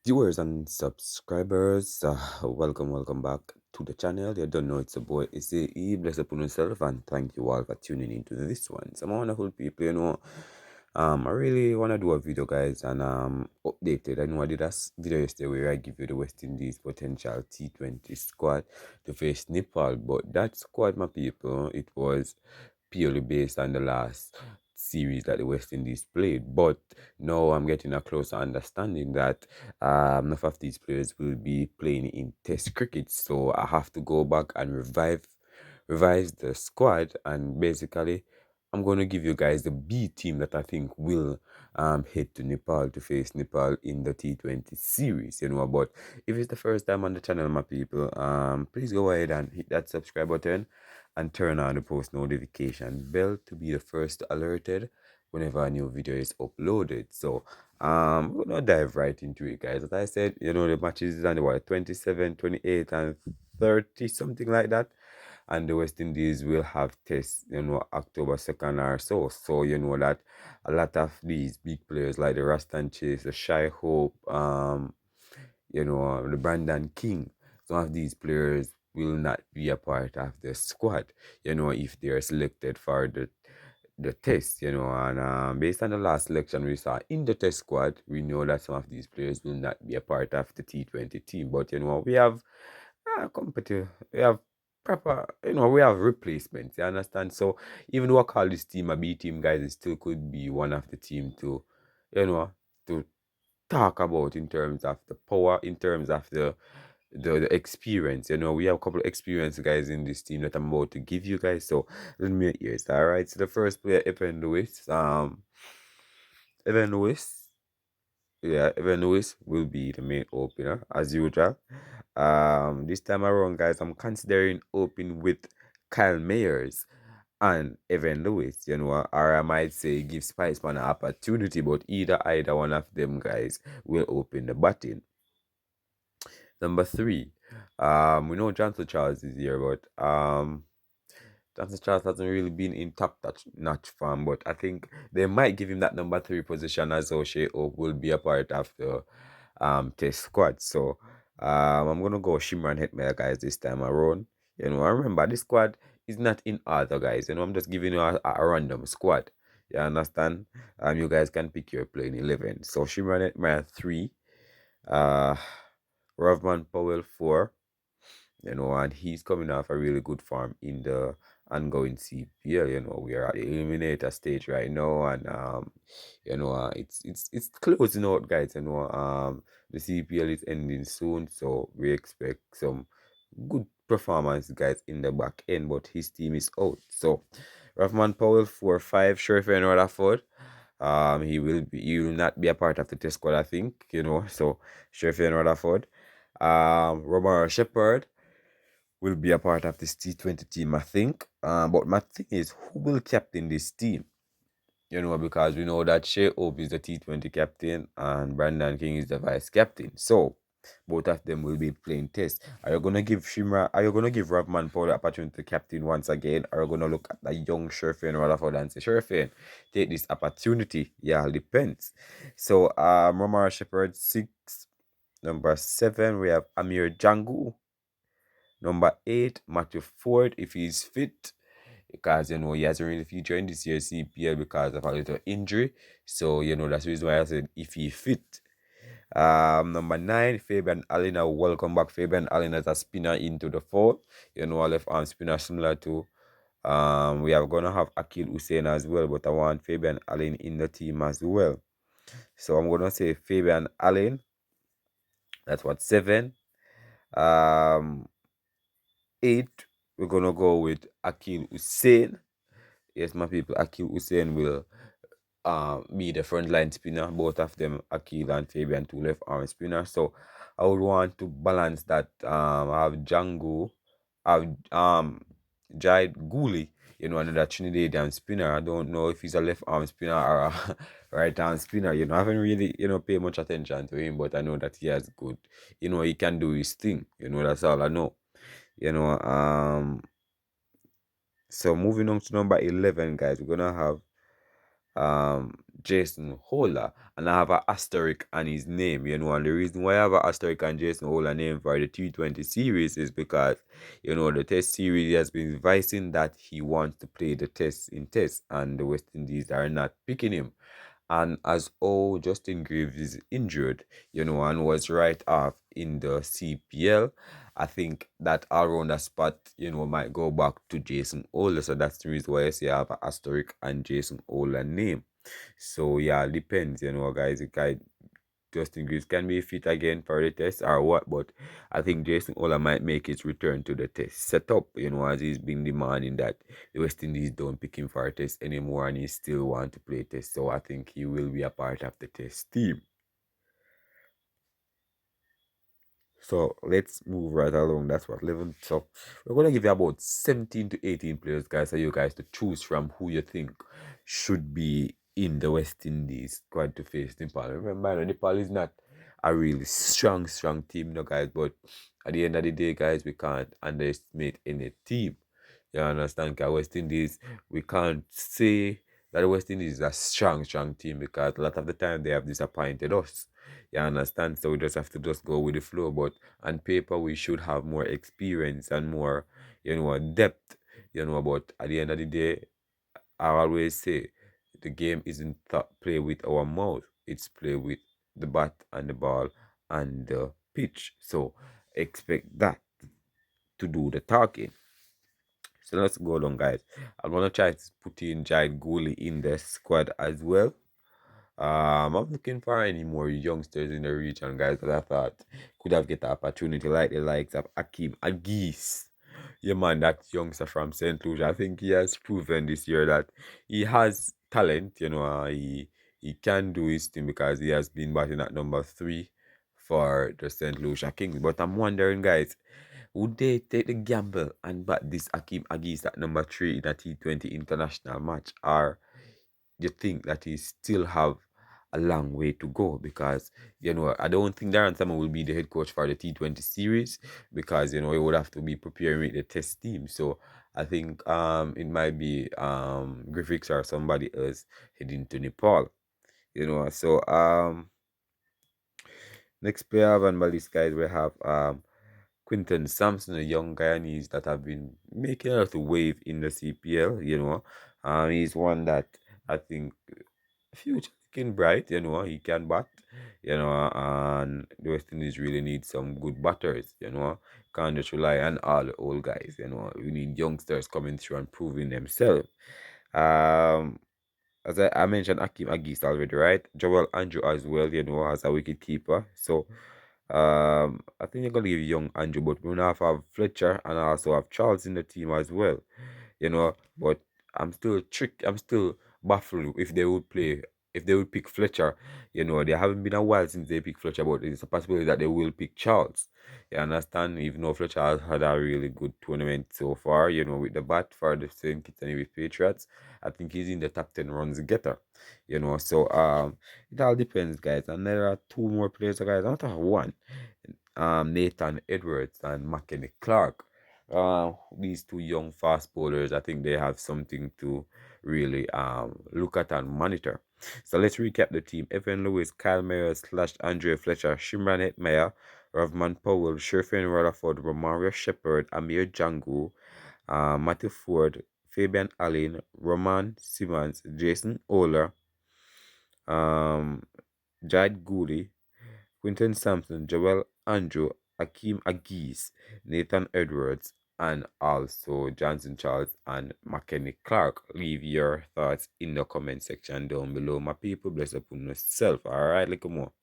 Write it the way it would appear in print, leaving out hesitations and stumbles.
Viewers and subscribers, welcome back to the channel. You don't know it's a boy, it's a E. Bless upon yourself, and thank you all for tuning into this one. Some wonderful people, I really want to do a video, guys, and updated. I know I did a video yesterday where I give you the West Indies potential T20 squad to face Nepal, but that squad, my people, it was purely based on the last series that the West Indies played. But now I'm getting a closer understanding that enough of these players will be playing in Test cricket, so I have to go back and revise the squad, and basically I'm going to give you guys the B team that I think will head to Nepal to face Nepal in the T20 series, But if it's the first time on the channel, my people, please go ahead and hit that subscribe button and turn on the post notification bell to be the first alerted whenever a new video is uploaded. So we're gonna dive right into it, guys. As I said, the matches is on the what 27, 28, and 30, something like that. And the West Indies will have tests, October 2nd or so. So you know that a lot of these big players like the Rastan Chase, the Shy Hope, the Brandon King, some of these players will not be a part of the squad, if they are selected for the test, and based on the last selection we saw in the test squad, we know that some of these players will not be a part of the T20 team. But we have competitive, we have proper, we have replacements, you understand? So even though I call this team a B team, guys, it still could be one of the team to, you know, to talk about in terms of the power, in terms of the experience. We have a couple of experienced guys in this team that I'm about to give you guys. So let me hear it. All right. So the first player, Evan Lewis. Evan Lewis. Yeah, Evan Lewis will be the main opener as usual. This time around, guys, I'm considering opening with Kyle Mayers and Evan Lewis, or I might say give Spiceman an opportunity, but either one of them guys will open the batting. Number three, we know Johnson Charles is here, but Johnson Charles hasn't really been in top notch form, but I think they might give him that number three position as O'Shea Hope will be a part of the test squad. So I'm gonna go Shimran Hetmel, guys, this time around. I remember this squad is not in order, guys. I'm just giving you a random squad. You understand? You guys can pick your playing 11. So Shimran Hetmel 3, uh Rovman Powell 4, and he's coming off a really good form in the ongoing CPL. We are at the eliminator stage right now, and it's closing out, guys. The CPL is ending soon, so we expect some good performance, guys, in the back end. But his team is out, so Rahman Powell 4-5, Sherifan Rutherford. He will not be a part of the test squad, I think. So Sherifan Rutherford, Romar Shepard will be a part of this T20 team, I think. But my thing is, who will captain this team? Because we know that Shea Hope is the T20 captain and Brandon King is the vice captain. So both of them will be playing test. Are you gonna give Ravman Paul the opportunity to captain once again? Or are you gonna look at the young Sherfane Rutherford and say, Sherfane, take this opportunity? Yeah, it depends. So Romar Shepherd 6. Number 7, we have Amir Jangu. Number 8, Matthew Ford, if he's fit, because he hasn't really featured in this year's CPL because of a little injury. So that's the reason why I said if he fit. Number 9, Fabian Allen. Welcome back, Fabian Allen, as a spinner into the fold. A left arm spinner similar to we are gonna have Akil Hussein as well, but I want Fabian Allen in the team as well. So I'm gonna say Fabian Allen. That's what 7. Um 8, we're gonna go with Akil Hussein. Yes, my people, Akil Hussein will be the frontline spinner. Both of them, Akil and Fabian, two left arm spinner. So I would want to balance that. I have Django, I have Jide Gooley, another Trinidadian spinner. I don't know if he's a left arm spinner or a right arm spinner. I haven't really, paid much attention to him, but I know that he has good, he can do his thing. That's all I know. You know, so moving on to number 11, guys, we're gonna have Jason Holler, and I have an asterisk on his name, and the reason why I have an asterisk on Jason Holler name for the T20 series is because, the test series he has been advising that he wants to play the test in test, and the West Indies are not picking him. And as Justin Greaves is injured, and was right off in the CPL, I think that all-rounder spot, might go back to Jason Ola. So that's the reason why I say I have an asterisk and Jason Ola name. So yeah, depends, guys. It can, Justin Greaves can be fit again for the test or what, but I think Jason Ola might make his return to the test setup, as he's been demanding that the West Indies don't pick him for a test anymore and he still want to play test. So I think he will be a part of the test team. So let's move right along. That's what 11. So we're gonna give you about 17 to 18 players, guys, for you guys to choose from who you think should be in the West Indies squad to face Nepal. Remember, Nepal is not a really strong team, guys. But at the end of the day, guys, we can't underestimate any team. You understand? Because West Indies, we can't say that the West Indies is a strong team because a lot of the time they have disappointed us. You understand? So we just have to just go with the flow. But on paper, we should have more experience and more, depth. But at the end of the day, I always say the game isn't play with our mouth. It's play with the bat and the ball and the pitch. So expect that to do the talking. So let's go on, guys. I'm gonna try to put in Jai Gooley in the squad as well. I'm looking for any more youngsters in the region, guys, that I thought could have get the opportunity, like the likes of Akim Agis. Yeah, man, that youngster from St. Lucia. I think he has proven this year that he has talent. He can do his thing because he has been batting at number 3 for the St. Lucia Kings. But I'm wondering, guys, would they take the gamble and bat this Akim Agis at number 3 in a T20 international match, or you think that he still have a long way to go? Because I don't think Darren Salmon will be the head coach for the T20 series because he would have to be preparing with the test team. So I think it might be Griffiths or somebody else heading to Nepal. So next player on my list, guys, we have Quinton Sampson, a young Guyanese that have been making a lot of wave in the CPL. He's one that I think future looking bright. He can bat. And the West Indies really need some good batters. Can't just rely on all the old guys. We need youngsters coming through and proving themselves. Um, as I mentioned, Akim Agis already, right? Joel Andrew as well, as a wicket keeper. So, I think you're gonna give young Andrew, but we now have Fletcher and I also have Charles in the team as well. But I'm still baffled if they would play, if they would pick Fletcher. They haven't been a while since they picked Fletcher, but it's a possibility that they will pick Charles. You understand? Even though Fletcher has had a really good tournament so far, with the bat for the St. Kitts and Nevis Patriots, I think he's in the top 10 runs getter. So it all depends, guys. And there are two more players, guys. Not one. Nathan Edwards and McKenny Clark. These two young fast bowlers, I think they have something to really look at and monitor. So let's recap the team. Evan Lewis, Kyle Mayers, slash Andre Fletcher, Shimran Hetmeyer, Ravman Powell, Sherfin Rutherford, Romario Shepherd, Amir Jangu, Matthew Ford, Fabian Allen, Roman Simmons, Jason Oler, um, Jad Gooley, Quinton Sampson, Joel Andrew, Akeem Agis, Nathan Edwards, and also Johnson Charles and McKenny Clark. Leave your thoughts in the comment section down below. My people, bless up on yourself. Alright, look more.